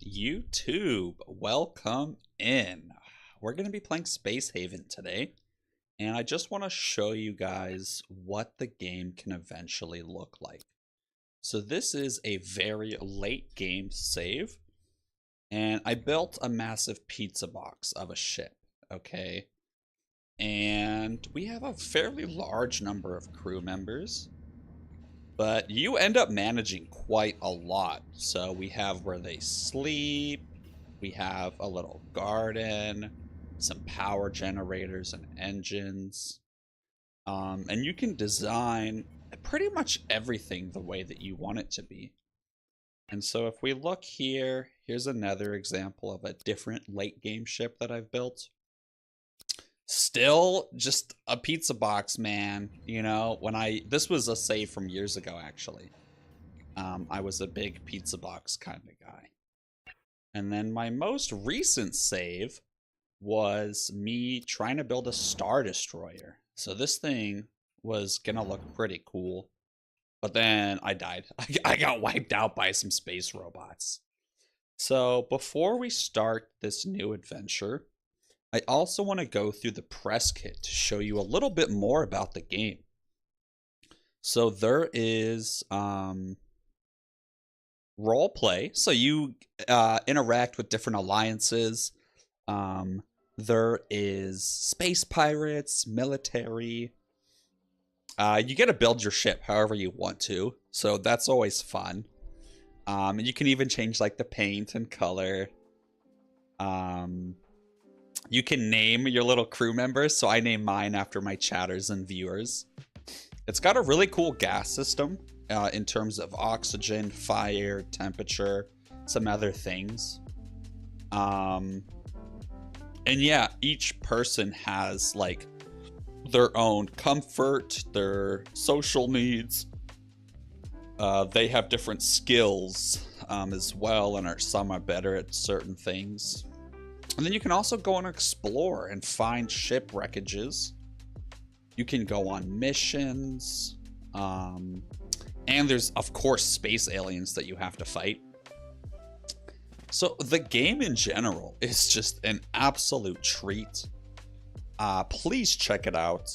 YouTube, welcome in. We're going to be playing Space Haven today, and I just want to show you guys what the game can eventually look like. So this is a very late game save, and I built a massive pizza box of a ship, okay? And we have a fairly large number of crew members. But you end up managing quite a lot. So we have where they sleep, we have a little garden, some power generators and engines. And you can design pretty much everything the way that you want it to be. And so if we look here, here's another example of a different late game ship that I've built. Still just a pizza box, man. You know, this was a save from years ago, actually. I was a big pizza box kind of guy. And then my most recent save was me trying to build a Star Destroyer. So this thing was gonna look pretty cool. But then I died. I got wiped out by some space robots. So before we start this new adventure, I also want to go through the press kit to show you a little bit more about the game. So there is role play. So you interact with different alliances. There is space pirates, military. You get to build your ship however you want to. So that's always fun. And you can even change like the paint and color. You can name your little crew members, so I name mine after my chatters and viewers. It's got a really cool gas system in terms of oxygen, fire, temperature, some other things. And yeah, each person has like their own comfort, their social needs. They have different skills as well, and some are better at certain things. And then you can also go and explore and find ship wreckages. You can go on missions. And there's, of course, space aliens that you have to fight. So the game in general is just an absolute treat. Please check it out.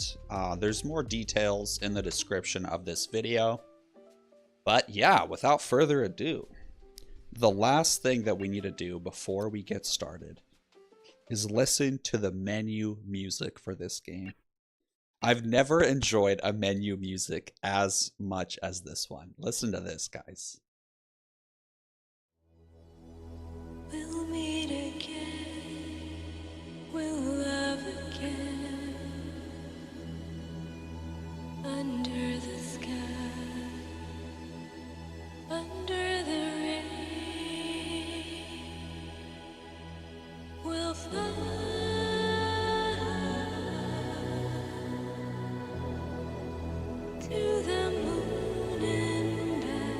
There's more details in the description of this video. But yeah, without further ado, the last thing that we need to do before we get started is listen to the menu music for this game. I've never enjoyed a menu music as much as this one. Listen to this, guys. We'll meet again. We'll love again. Under the sky. Under the rain. We'll fly to the moon and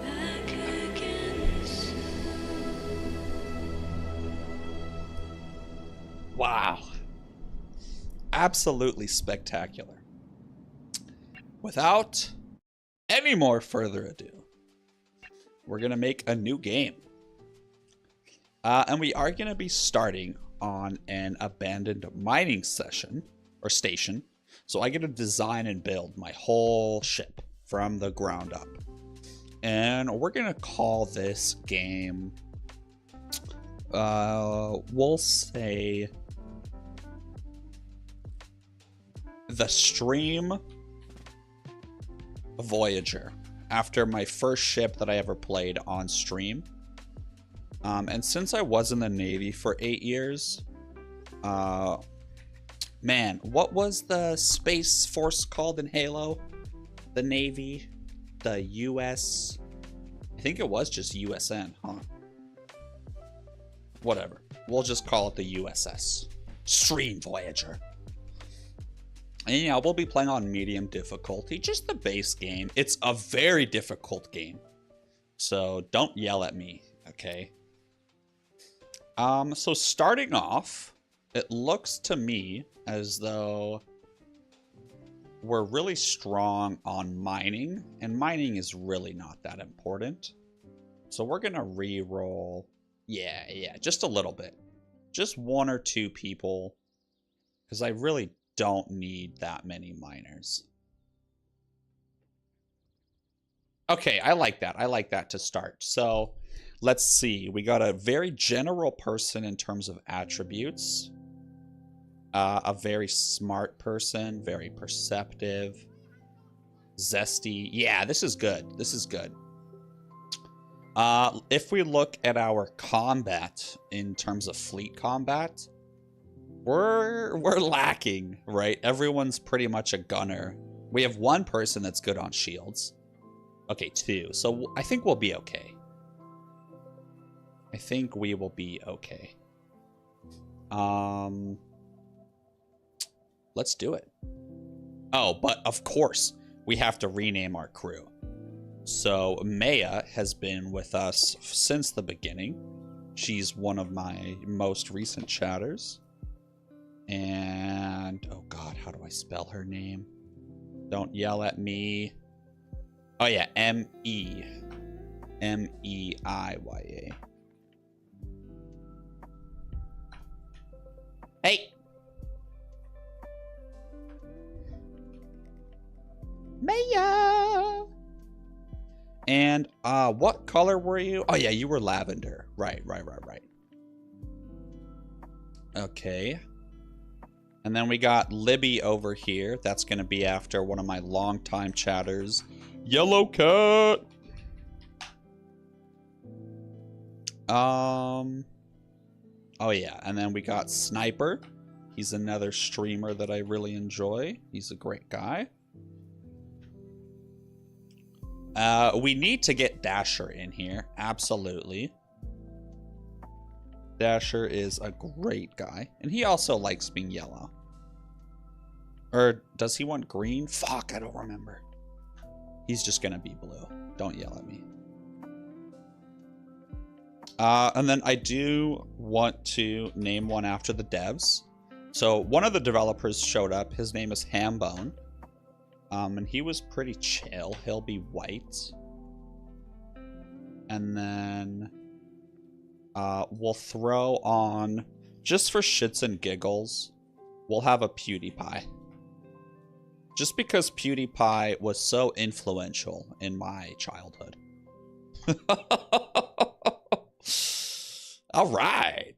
back again soon. Wow. Absolutely spectacular. Without any more further ado, we're going to make a new game. And we are going to be starting on an abandoned mining station. So I get to design and build my whole ship from the ground up. And we're going to call this game, we'll say, The Stream Voyager, after my first ship that I ever played on stream. And since I was in the Navy for 8 years, man, what was the Space Force called in Halo? The Navy? The US? I think it was just USN, huh? Whatever. We'll just call it the USS. Stream Voyager. And yeah, we'll be playing on medium difficulty, just the base game. It's a very difficult game, so don't yell at me, okay? So starting off, it looks to me as though we're really strong on mining, and mining is really not that important. So we're gonna re-roll. Yeah, just a little bit. Just 1 or 2 people, because I really don't need that many miners. Okay, I like that. I like that to start. So let's see. We got a very general person in terms of attributes. A very smart person, very perceptive, zesty. Yeah, this is good. This is good. If we look at our combat in terms of fleet combat, we're lacking, right? Everyone's pretty much a gunner. We have 1 person that's good on shields. Okay, 2. So I think we'll be okay. I think we will be okay. Let's do it. Oh, but of course, we have to rename our crew. So Maya has been with us since the beginning. She's one of my most recent chatters. And, oh God, how do I spell her name? Don't yell at me. Oh yeah, M-E-I-Y-A. Hey! Maya! And, what color were you? Oh yeah, you were lavender. Right. Okay. And then we got Libby over here. That's going to be after one of my longtime chatters, Yellow Cat. Oh yeah, and then we got Sniper. He's another streamer that I really enjoy. He's a great guy. We need to get Dasher in here. Absolutely. Dasher is a great guy. And he also likes being yellow. Or does he want green? Fuck, I don't remember. He's just gonna be blue. Don't yell at me. And then I do want to name one after the devs. So one of the developers showed up. His name is Hambone. And he was pretty chill. He'll be white. And then we'll throw on, just for shits and giggles, we'll have a PewDiePie. Just because PewDiePie was so influential in my childhood. All right.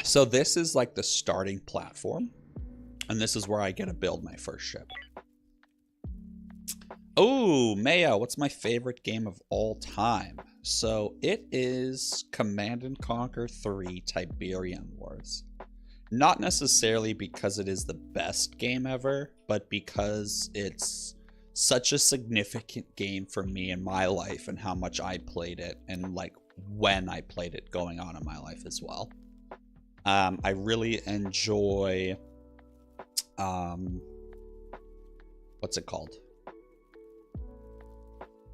So this is like the starting platform, and this is where I get to build my first ship. Oh, Maya, what's my favorite game of all time? So it is Command & Conquer 3 Tiberian Wars. Not necessarily because it is the best game ever, but because it's such a significant game for me in my life and how much I played it, and like when I played it going on in my life as well. I really enjoy, what's it called?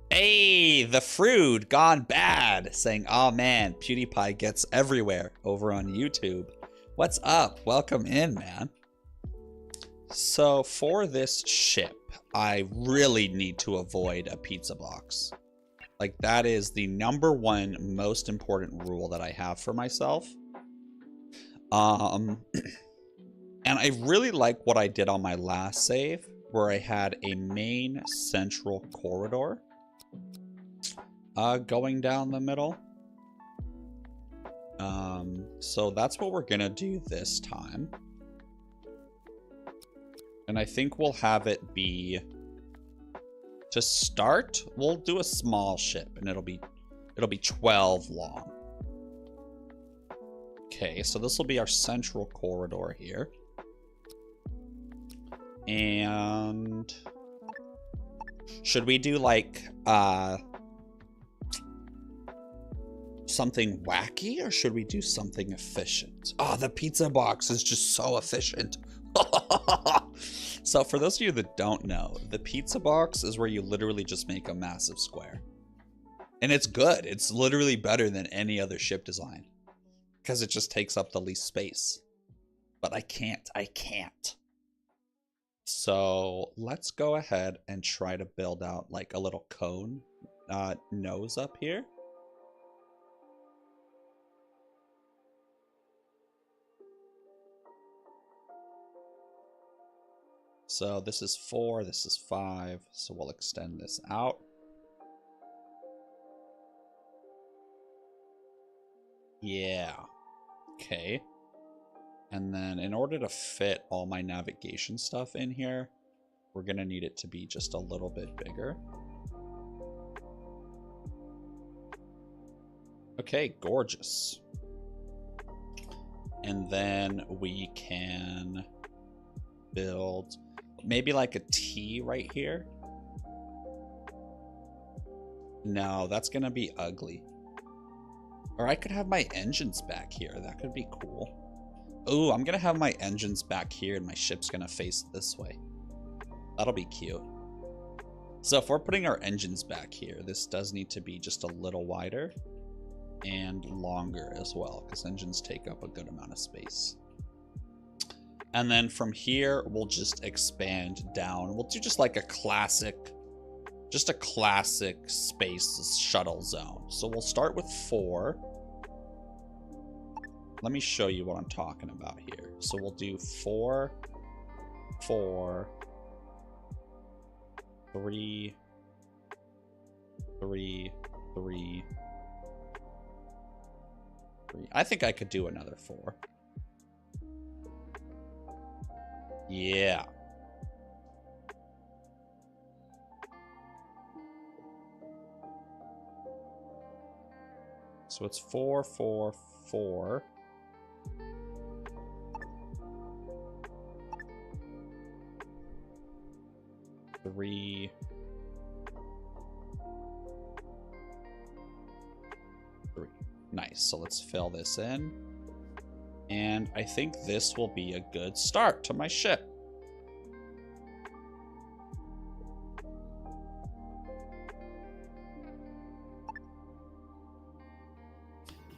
Hey, the Fruit gone bad, saying, oh man, PewDiePie gets everywhere over on YouTube. What's up? Welcome in, man. So for this ship, I really need to avoid a pizza box. Like, that is the #1 most important rule that I have for myself. And I really like what I did on my last save, where I had a main central corridor going down the middle. So that's what we're gonna do this time. And I think we'll have it be, to start, we'll do a small ship, and it'll be 12 long. Okay, so this will be our central corridor here. And should we do like something wacky, or should we do something efficient? Oh, the pizza box is just so efficient. So for those of you that don't know, the pizza box is where you literally just make a massive square. And it's good. It's literally better than any other ship design. Because it just takes up the least space. But I can't. So let's go ahead and try to build out like a little cone nose up here. So this is 4, this is 5, so we'll extend this out. Yeah. Okay. And then in order to fit all my navigation stuff in here, we're going to need it to be just a little bit bigger. Okay, gorgeous. And then we can build maybe like a T right here. No, that's going to be ugly. Or I could have my engines back here. That could be cool. Ooh, I'm going to have my engines back here and my ship's going to face this way. That'll be cute. So if we're putting our engines back here, this does need to be just a little wider and longer as well, because engines take up a good amount of space. And then from here, we'll just expand down. We'll do just like a classic space shuttle zone. So we'll start with 4. Let me show you what I'm talking about here. So we'll do 4, 4, 3, 3, 3, 3. I think I could do another 4. Yeah. So it's 4, 4, 4. 3. 3. Nice. So let's fill this in. And I think this will be a good start to my ship.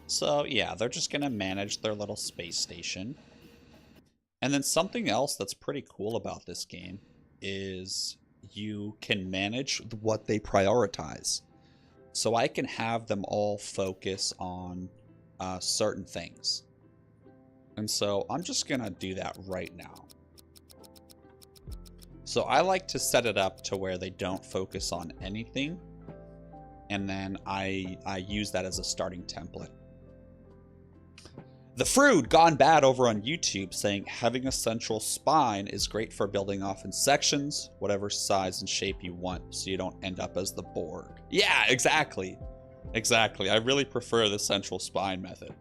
So yeah, they're just going to manage their little space station. And then something else that's pretty cool about this game is you can manage what they prioritize. So I can have them all focus on certain things. And so I'm just going to do that right now. So I like to set it up to where they don't focus on anything. And then I use that as a starting template. The Frood Gone Bad over on YouTube saying having a central spine is great for building off in sections, whatever size and shape you want, so you don't end up as the Borg. Yeah, exactly. Exactly. I really prefer the central spine method.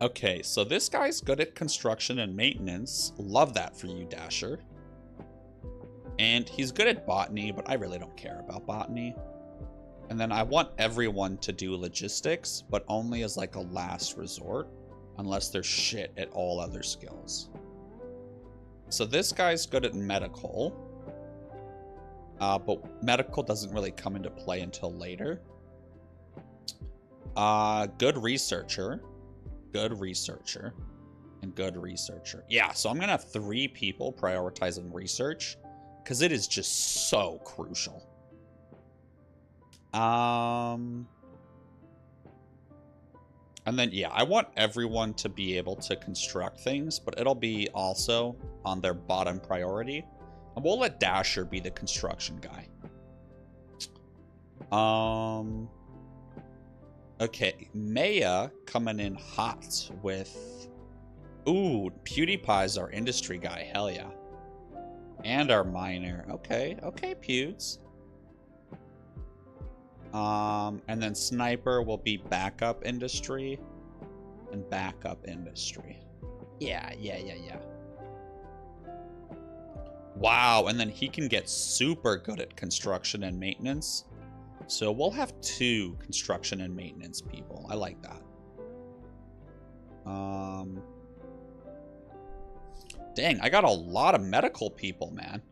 Okay, so this guy's good at construction and maintenance. Love that for you, Dasher. And he's good at botany, but I really don't care about botany. And then I want everyone to do logistics, but only as like a last resort, unless they're shit at all other skills. So this guy's good at medical, but medical doesn't really come into play until later. Good researcher, and good researcher. Yeah, so I'm gonna have 3 people prioritizing research, because it is just so crucial. And then, yeah, I want everyone to be able to construct things, but it'll be also on their bottom priority. And we'll let Dasher be the construction guy. Okay, Maya coming in hot with... Ooh, PewDiePie's our industry guy, hell yeah. And our miner. Okay, Pewds. And then Sniper will be backup industry and backup industry. Yeah. Wow, and then he can get super good at construction and maintenance. So we'll have 2 construction and maintenance people. I like that. Dang, I got a lot of medical people, man.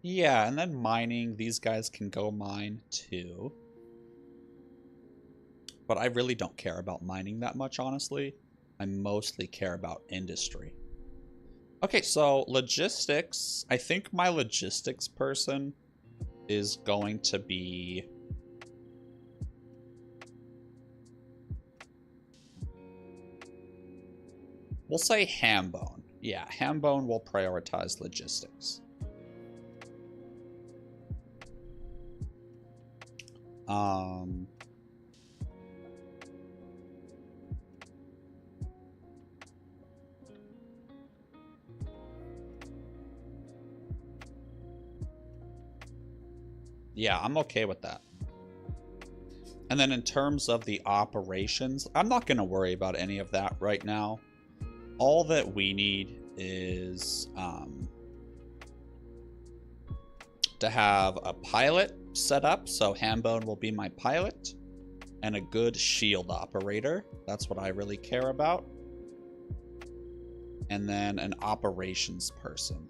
Yeah, and then mining. These guys can go mine too. But I really don't care about mining that much, honestly. I mostly care about industry. Okay, so logistics. I think my logistics person is going to be... We'll say Hambone. Yeah, Hambone will prioritize logistics. Yeah, I'm okay with that. And then in terms of the operations, I'm not going to worry about any of that right now. All that we need is to have a pilot set up. So Hambone will be my pilot. And a good shield operator. That's what I really care about. And then an operations person.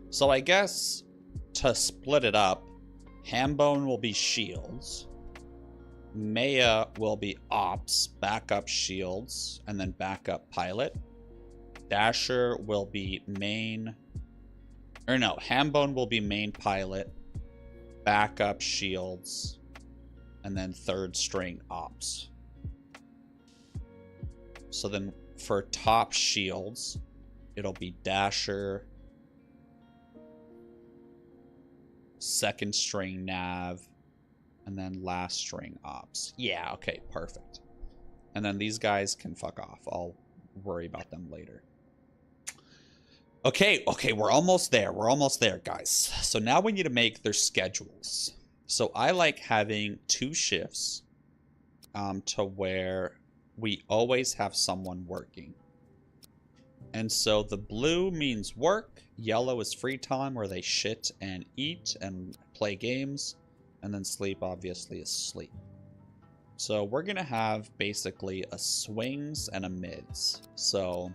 So I guess to split it up, Hambone will be shields. Maya will be ops, backup shields, and then backup pilot. Dasher will be main... Or no, Hambone will be main pilot, backup shields, and then third string ops. So then for top shields, it'll be Dasher, second string nav, and then last string ops. Yeah, okay, perfect. And then these guys can fuck off. I'll worry about them later. Okay, we're almost there. We're almost there, guys. So now we need to make their schedules. So I like having 2 shifts to where we always have someone working. And so the blue means work. Yellow is free time where they shit and eat and play games. And then sleep, obviously, is sleep. So we're going to have basically a swings and a mids. So...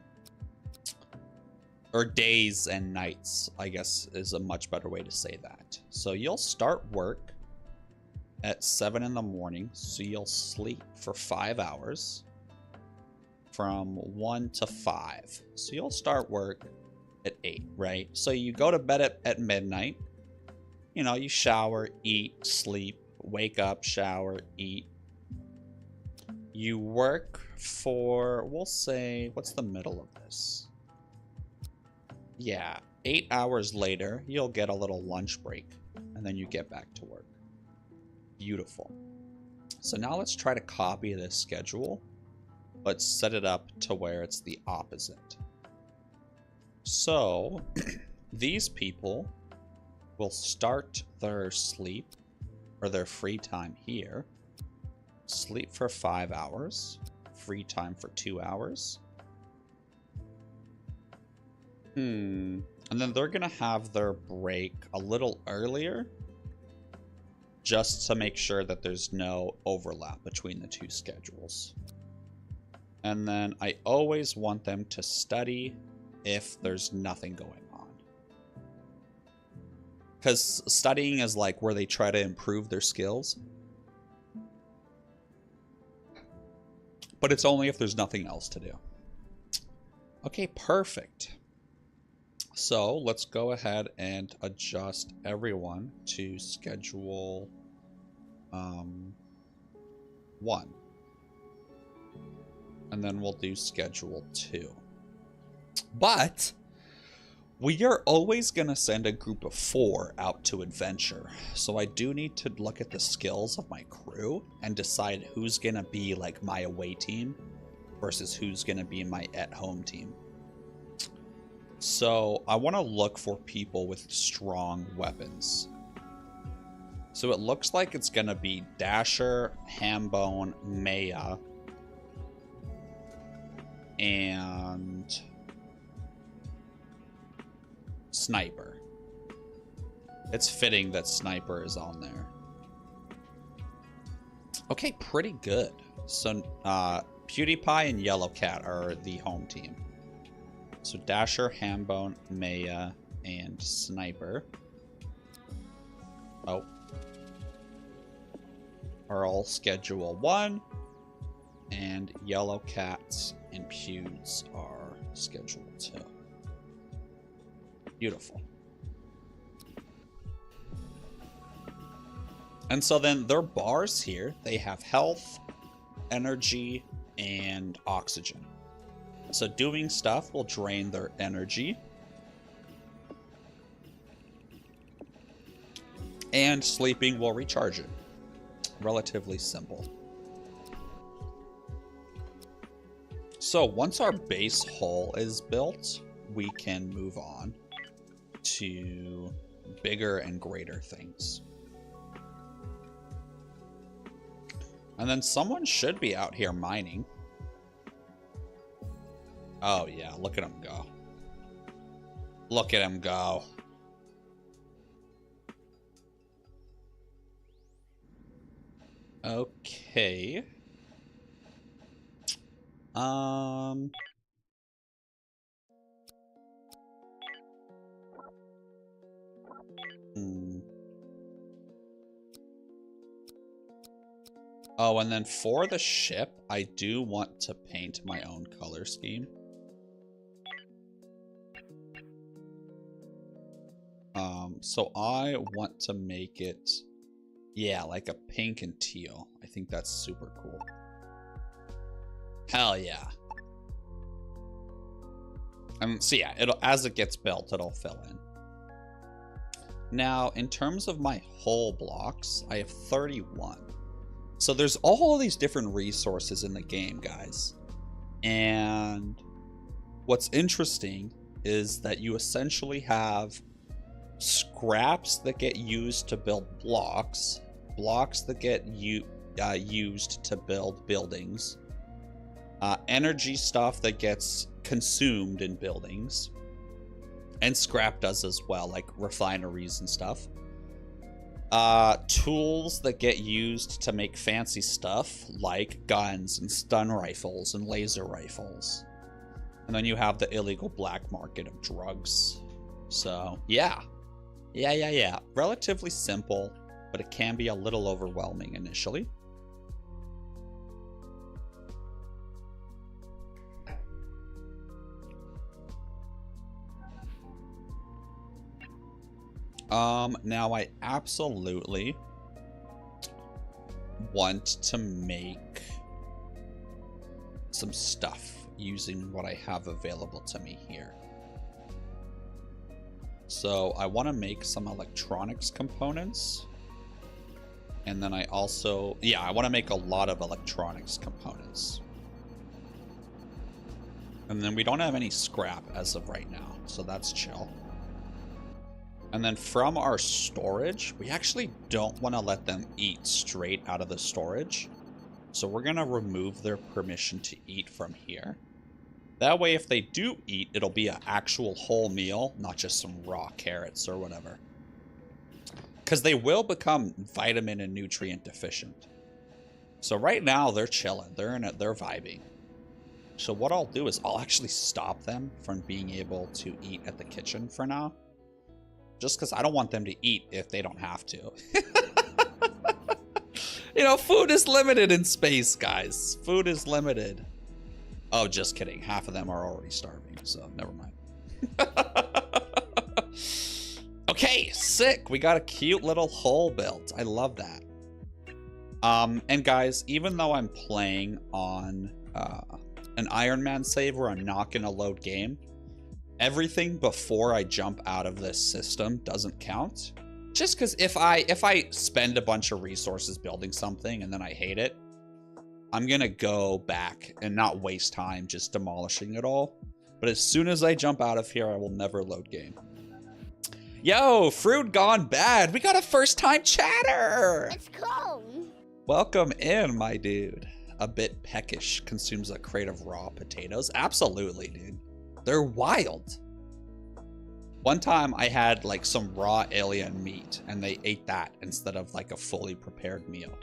Or days and nights, I guess, is a much better way to say that. So you'll start work at 7 in the morning. So you'll sleep for 5 hours. From 1 to 5. So you'll start work at 8, right? So you go to bed at midnight. You know, you shower, eat, sleep, wake up, shower, eat. You work for, we'll say, what's the middle of this? Yeah, 8 hours later, you'll get a little lunch break, and then you get back to work. Beautiful. So now let's try to copy this schedule. Let's set it up to where it's the opposite. So, these people will start their sleep, or their free time here. Sleep for 5 hours. Free time for 2 hours. And then they're going to have their break a little earlier. Just to make sure that there's no overlap between the 2 schedules. And then I always want them to study if there's nothing going on. Because studying is like where they try to improve their skills. But it's only if there's nothing else to do. Okay, perfect. So let's go ahead and adjust everyone to schedule 1. And then we'll do schedule 2. But we are always going to send a group of 4 out to adventure. So I do need to look at the skills of my crew and decide who's going to be like my away team versus who's going to be my at-home team. So I want to look for people with strong weapons. So it looks like it's going to be Dasher, Hambone, Maya, and Sniper. It's fitting that Sniper is on there. Okay, pretty good. So, PewDiePie and Yellow Cat are the home team. So Dasher, Hambone, Maya, and Sniper. Oh. Are all Schedule 1. And Yellow Cats and Pews are Schedule 2. Beautiful. And so then their bars here, they have health, energy, and oxygen. So doing stuff will drain their energy. And sleeping will recharge it. Relatively simple. So once our base hull is built, we can move on to bigger and greater things. And then someone should be out here mining. Oh yeah, look at him go. Look at him go. Okay. Oh, and then for the ship, I do want to paint my own color scheme. So I want to make it, yeah, like a pink and teal. I think that's super cool. Hell yeah. So yeah, as it gets built, it'll fill in. Now, in terms of my hull blocks, I have 31. So there's all these different resources in the game, guys. And what's interesting is that you essentially have scraps that get used to build blocks, blocks that get used to build buildings, energy stuff that gets consumed in buildings, and scrap does as well, like refineries and stuff. Tools that get used to make fancy stuff, like guns and stun rifles and laser rifles. And then you have the illegal black market of drugs. So, yeah. Yeah. Relatively simple, but it can be a little overwhelming initially. Now I absolutely want to make some stuff using what I have available to me here. So I want to make some electronics components. And then I also, yeah, I want to make a lot of electronics components. And then we don't have any scrap as of right now, so that's chill. And then from our storage, we actually don't want to let them eat straight out of the storage. So we're going to remove their permission to eat from here. That way, if they do eat, it'll be an actual whole meal, not just some raw carrots or whatever. Because they will become vitamin and nutrient deficient. So right now, they're chilling. They're vibing. So what I'll do is I'll actually stop them from being able to eat at the kitchen for now. Just because I don't want them to eat if they don't have to. You know, food is limited in space, guys. Food is limited. Oh, just kidding. Half of them are already starving, so never mind. Okay, sick. We got a cute little hull built. I love that. And guys, even though I'm playing on an Iron Man save where I'm not going to load game, everything before I jump out of this system doesn't count. Just because if I spend a bunch of resources building something and then I hate it, I'm going to go back and not waste time just demolishing it all. But as soon as I jump out of here, I will never load game. Yo, Fruit Gone Bad. We got a first time chatter. It's cool. Welcome in, my dude. A bit peckish, consumes a crate of raw potatoes. Absolutely, dude. They're wild. One time I had like some raw alien meat and they ate that instead of like a fully prepared meal.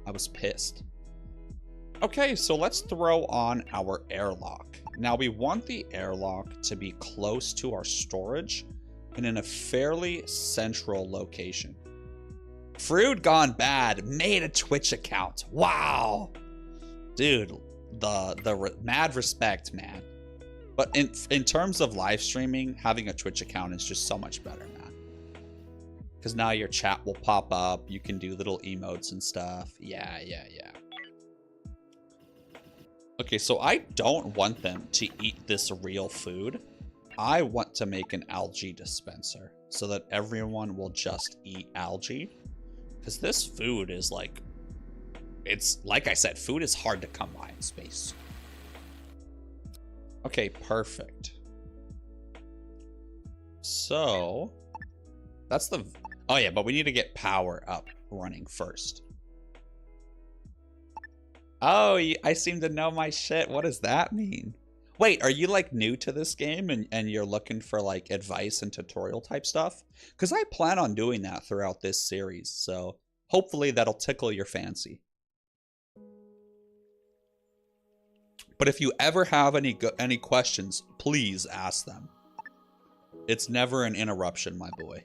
I was pissed. Okay, so let's throw on our airlock. Now we want the airlock to be close to our storage and in a fairly central location. Fruit Gone Bad made a Twitch account. Wow. Dude, the mad respect, man. But in terms of live streaming, having a Twitch account is just so much better, man. Because now your chat will pop up. You can do little emotes and stuff. Yeah. Okay, so I don't want them to eat this real food. I want to make an algae dispenser so that everyone will just eat algae. Because this food is like... It's, like I said, food is hard to come by in space. Okay, perfect. So... That's the... Oh yeah, but we need to get power up running first. Oh, I seem to know my shit. What does that mean? Wait, are you like new to this game and you're looking for like advice and tutorial type stuff? Because I plan on doing that throughout this series, so hopefully that'll tickle your fancy. But if you ever have any questions, please ask them. It's never an interruption, my boy.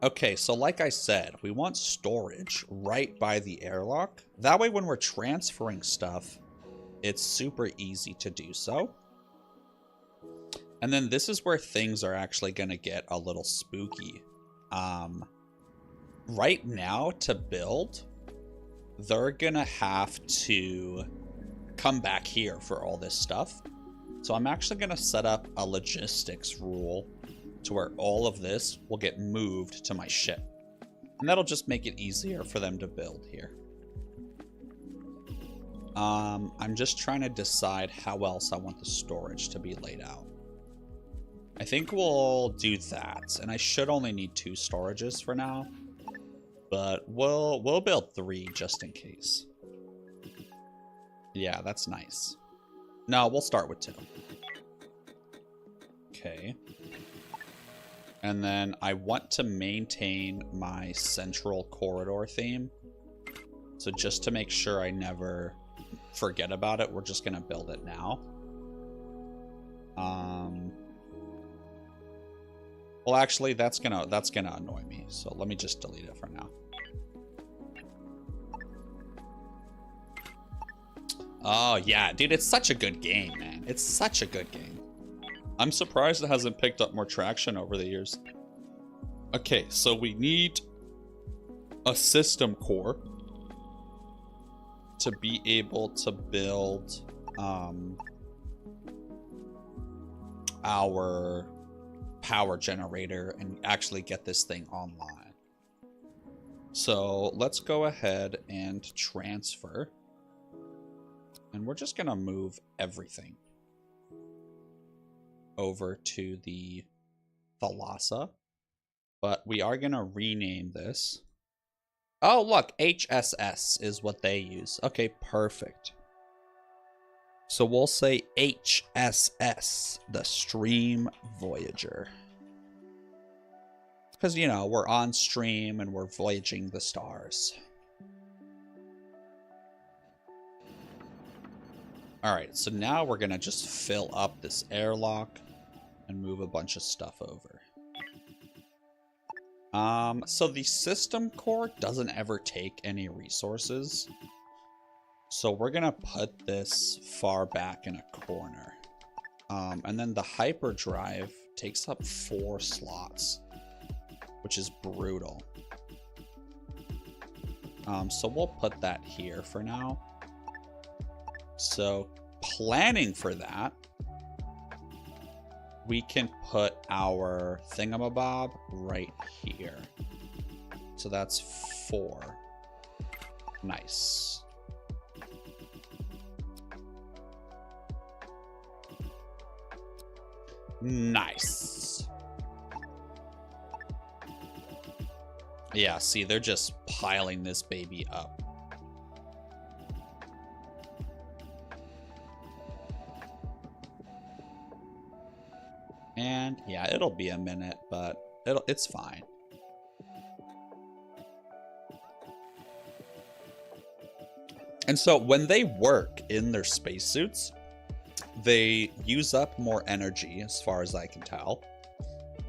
Okay, so like I said, we want storage right by the airlock. That way when we're transferring stuff, it's super easy to do so. And then this is where things are actually going to get a little spooky. Right now, to build, they're going to have to come back here for all this stuff. So I'm actually going to set up a logistics rule to where all of this will get moved to my ship. And that'll just make it easier for them to build here. I'm just trying to decide how else I want the storage to be laid out. I think we'll do that. And I should only need 2 storages for now. But we'll build 3 just in case. Yeah, that's nice. No, we'll start with 2. Okay. And then I want to maintain my central corridor theme. So just to make sure I never forget about it, we're just going to build it now. Well, actually, that's gonna annoy me. So let me just delete it for now. Oh, yeah, dude, it's such a good game, man. It's such a good game. I'm surprised it hasn't picked up more traction over the years. Okay, so we need a system core to be able to build our power generator and actually get this thing online. So let's go ahead and transfer. And we're just going to move everything over to the Thalassa. But we are going to rename this. Oh, look, HSS is what they use. Okay, perfect. So we'll say HSS, the Stream Voyager. Because, you know, we're on stream and we're voyaging the stars. Alright, so now we're going to just fill up this airlock and move a bunch of stuff over. So the system core doesn't ever take any resources. So we're going to put this far back in a corner. And then the hyperdrive takes up 4 slots, which is brutal. So we'll put that here for now. So planning for that, we can put our thingamabob right here. So that's 4. Nice. Nice. Yeah, see, they're just piling this baby up. And yeah, it'll be a minute, but it's fine. And so when they work in their spacesuits, they use up more energy as far as I can tell.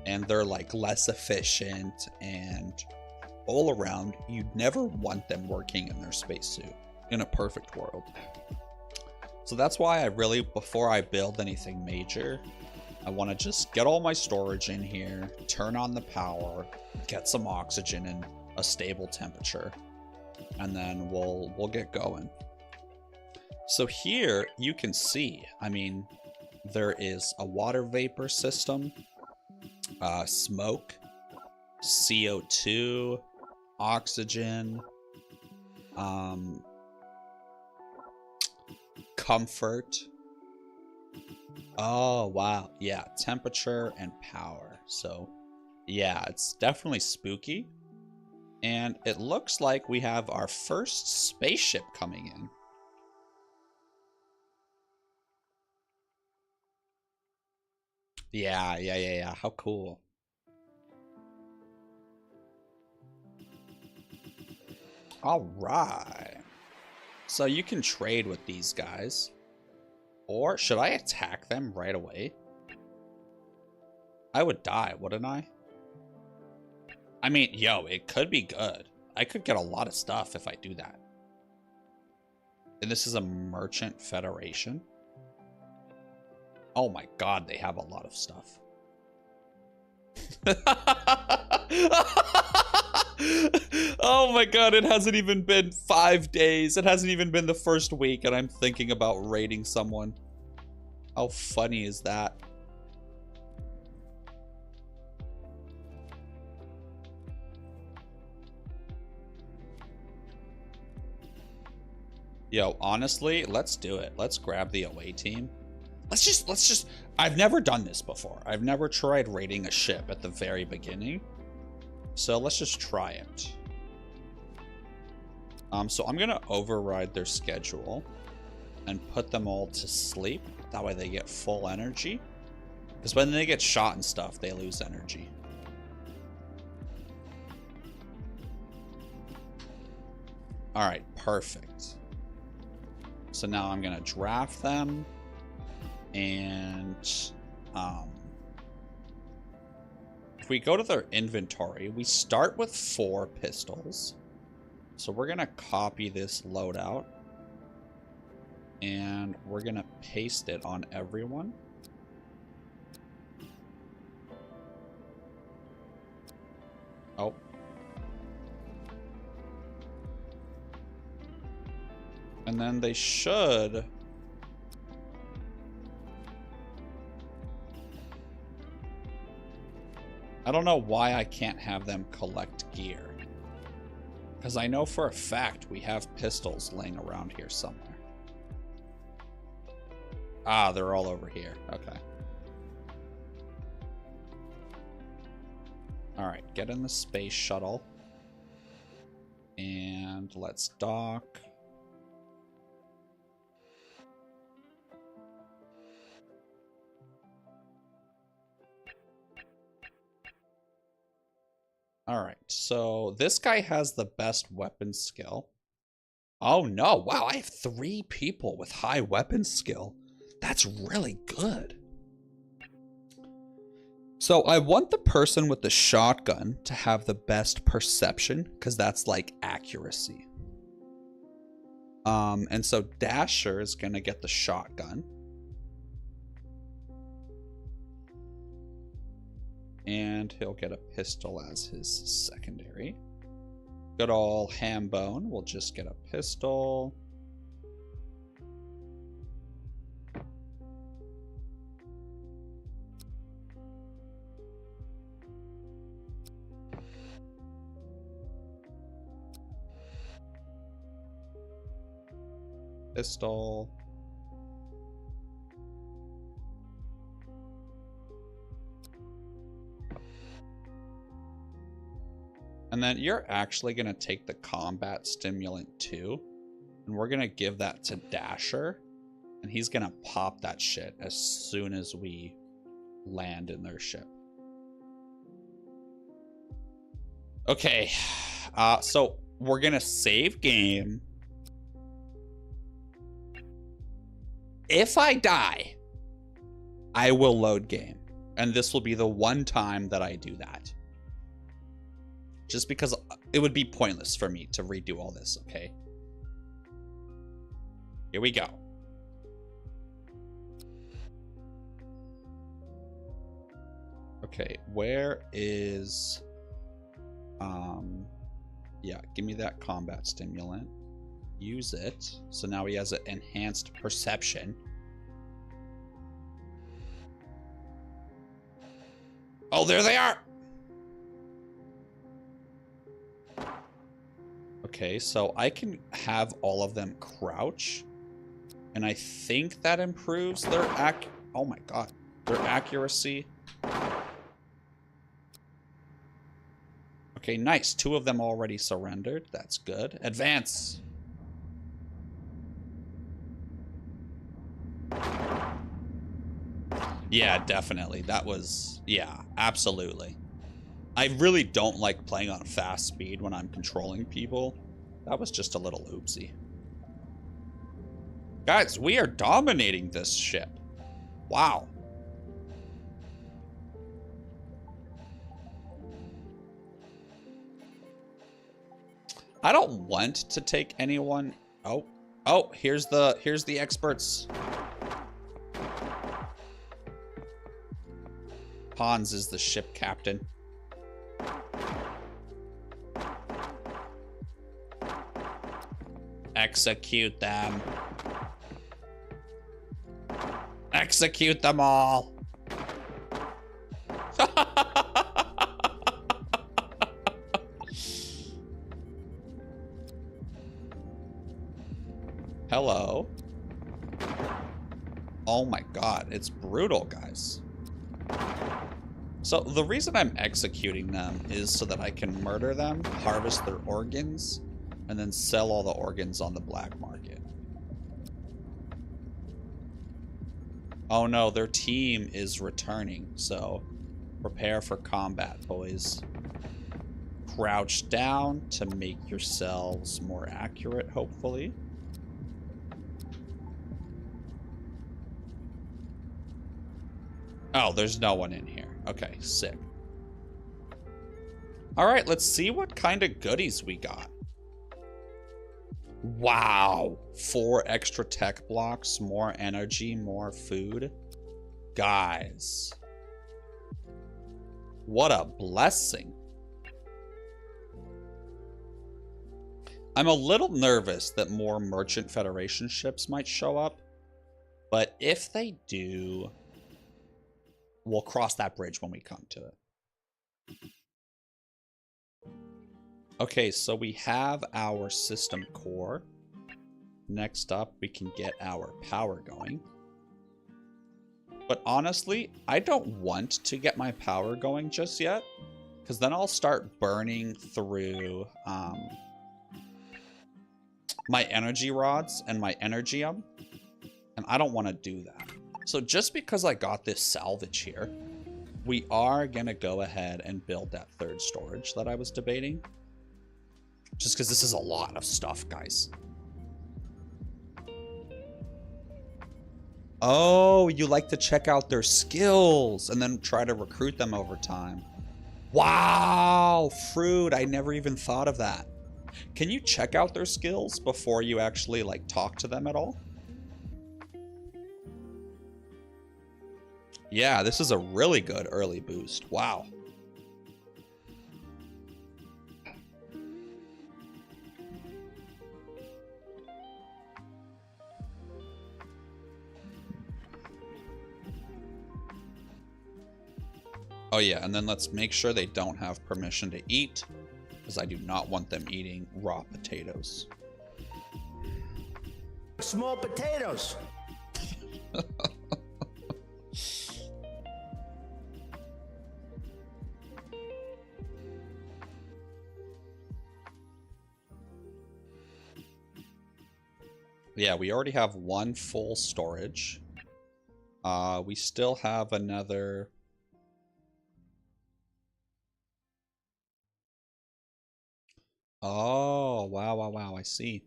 And they're like less efficient, and all around, you'd never want them working in their spacesuit in a perfect world. So that's why I really, before I build anything major, I want to just get all my storage in here, turn on the power, get some oxygen in a stable temperature, and then we'll get going. So here you can see, I mean, there is a water vapor system, smoke, CO2, oxygen, comfort. Oh, wow. Yeah, temperature and power. So, yeah, it's definitely spooky. And it looks like we have our first spaceship coming in. Yeah. How cool. All right. So you can trade with these guys. Or should I attack them right away? I would die, wouldn't I? I mean, yo, it could be good. I could get a lot of stuff if I do that. And this is a merchant federation. Oh my god, they have a lot of stuff. Oh my god, it hasn't even been 5 days. It hasn't even been the first week, and I'm thinking about raiding someone. How funny is that? Yo, honestly, let's do it. Let's grab the away team. Let's just, I've never done this before. I've never tried raiding a ship at the very beginning. So let's just try it. So I'm gonna override their schedule and put them all to sleep. That way they get full energy. Because when they get shot and stuff, they lose energy. All right, perfect. So now I'm gonna draft them, and if we go to their inventory, we start with 4 pistols. So we're gonna copy this loadout, and we're gonna paste it on everyone. Oh. And then they should... I don't know why I can't have them collect gear. Because I know for a fact we have pistols laying around here somewhere. Ah, they're all over here. Okay. Alright, get in the space shuttle. And let's dock. Alright, so this guy has the best weapon skill. Oh no, wow, I have 3 people with high weapon skill. That's really good. So I want the person with the shotgun to have the best perception, because that's like accuracy. And so Dasher is gonna get the shotgun. And he'll get a pistol as his secondary. Good ol' Hambone will just get a pistol. Pistol. And then you're actually going to take the combat stimulant too. And we're going to give that to Dasher. And he's going to pop that shit as soon as we land in their ship. Okay. So we're going to save game. if I die, I will load game. And this will be the one time that I do that. Just because it would be pointless for me to redo all this, okay? Here we go. Okay, where is... yeah, give me that combat stimulant. Use it. So now he has an enhanced perception. Oh, there they are! Okay, so I can have all of them crouch. And I think that improves their oh my god. Their accuracy. Okay, nice. 2 of them already surrendered. That's good. Advance. Yeah, definitely. That was... yeah, absolutely. I really don't like playing on fast speed when I'm controlling people. That was just a little oopsie. Guys, we are dominating this ship. Wow. I don't want to take anyone. Oh, here's the experts. Hans is the ship captain. Execute them. Execute them all. Hello. Oh my god, it's brutal, guys. So the reason I'm executing them is so that I can murder them, harvest their organs, and then sell all the organs on the black market. Oh no, their team is returning, so prepare for combat, boys. Crouch down to make yourselves more accurate, hopefully. Oh, there's no one in here. Okay, sick. All right, let's see what kind of goodies we got. Wow. 4 extra tech blocks, more energy, more food. Guys. What a blessing. I'm a little nervous that more Merchant Federation ships might show up. But if they do... we'll cross that bridge when we come to it. Okay, so we have our system core. Next up, we can get our power going. But honestly, I don't want to get my power going just yet, because then I'll start burning through my energy rods and my energium, and I don't want to do that. So just because I got this salvage here, we are going to go ahead and build that 3rd storage that I was debating. Just because this is a lot of stuff, guys. Oh, you like to check out their skills and then try to recruit them over time. Wow, fruit. I never even thought of that. Can you check out their skills before you actually like talk to them at all? Yeah, this is a really good early boost. Wow. Oh yeah, and then let's make sure they don't have permission to eat, because I do not want them eating raw potatoes. Small potatoes. Yeah, we already have 1 full storage. We still have another... oh, wow, I see.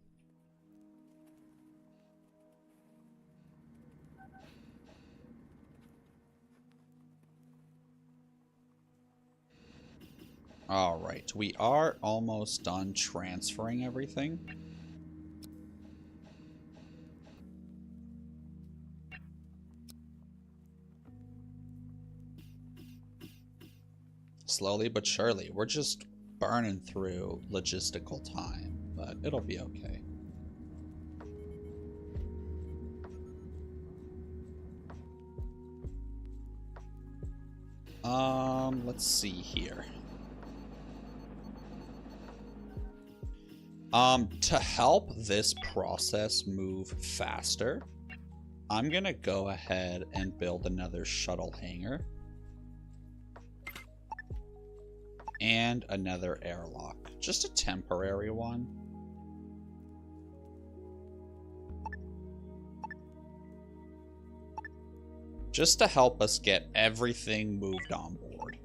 All right, we are almost done transferring everything. Slowly but surely, we're just burning through logistical time, but it'll be okay. Let's see here. To help this process move faster, I'm gonna go ahead and build another shuttle hangar and another airlock, just a temporary one. Just to help us get everything moved on board.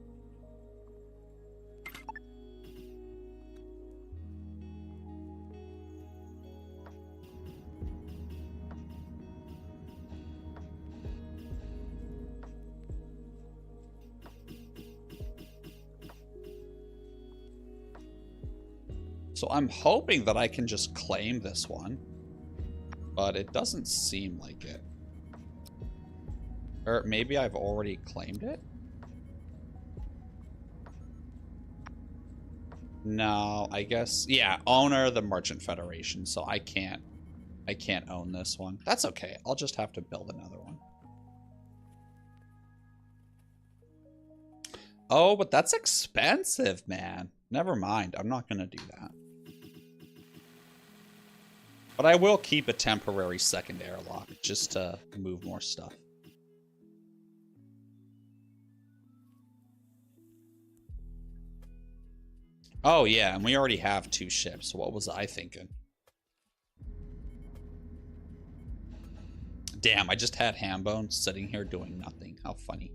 So I'm hoping that I can just claim this one, but it doesn't seem like it. Or maybe I've already claimed it? No, I guess, yeah, owner of the Merchant Federation, so I can't own this one. That's okay. I'll just have to build another one. Oh, but that's expensive, man. Never mind. I'm not going to do that. But I will keep a temporary second airlock just to move more stuff. Oh, yeah, and we already have 2 ships. What was I thinking? Damn, I just had Hambone sitting here doing nothing. How funny.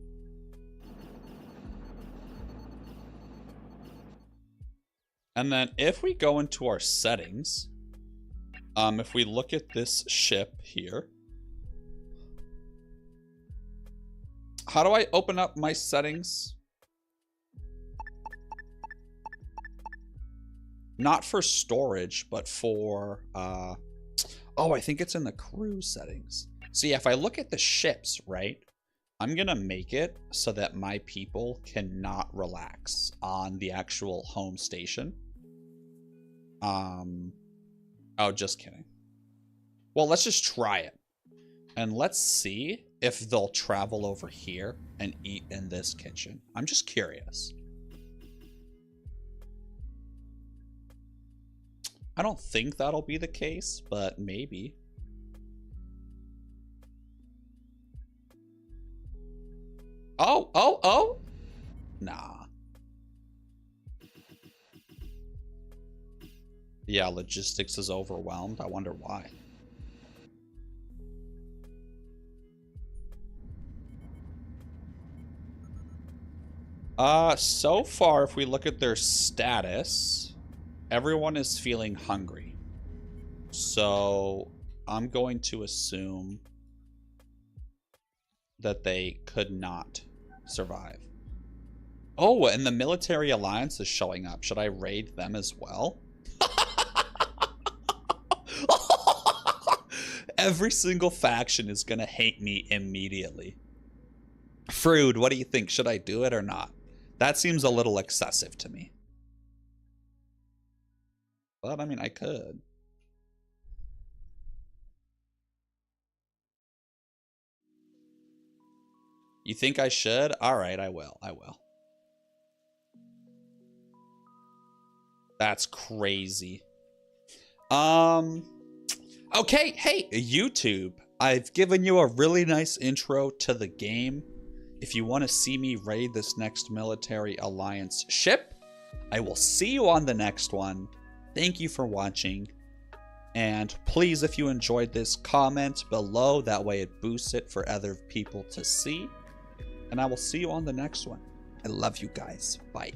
And then if we go into our settings, if we look at this ship here, how do I open up my settings? Not for storage, but for, oh, I think it's in the crew settings. So yeah, if I look at the ships, right, I'm gonna make it so that my people cannot relax on the actual home station. Oh, just kidding. Well, let's just try it. And let's see if they'll travel over here and eat in this kitchen. I'm just curious. I don't think that'll be the case, but maybe. Oh! Nah. Yeah, logistics is overwhelmed. I wonder why. So far, if we look at their status, everyone is feeling hungry. So I'm going to assume that they could not survive. Oh, and the military alliance is showing up. Should I raid them as well? Every single faction is gonna hate me immediately. Frood, what do you think? Should I do it or not? That seems a little excessive to me. But, I mean, I could. You think I should? Alright, I will. I will. That's crazy. Okay, hey, YouTube. I've given you a really nice intro to the game. If you want to see me raid this next military alliance ship, I will see you on the next one. Thank you for watching. And please, if you enjoyed this, comment below. That way it boosts it for other people to see. And I will see you on the next one. I love you guys. Bye.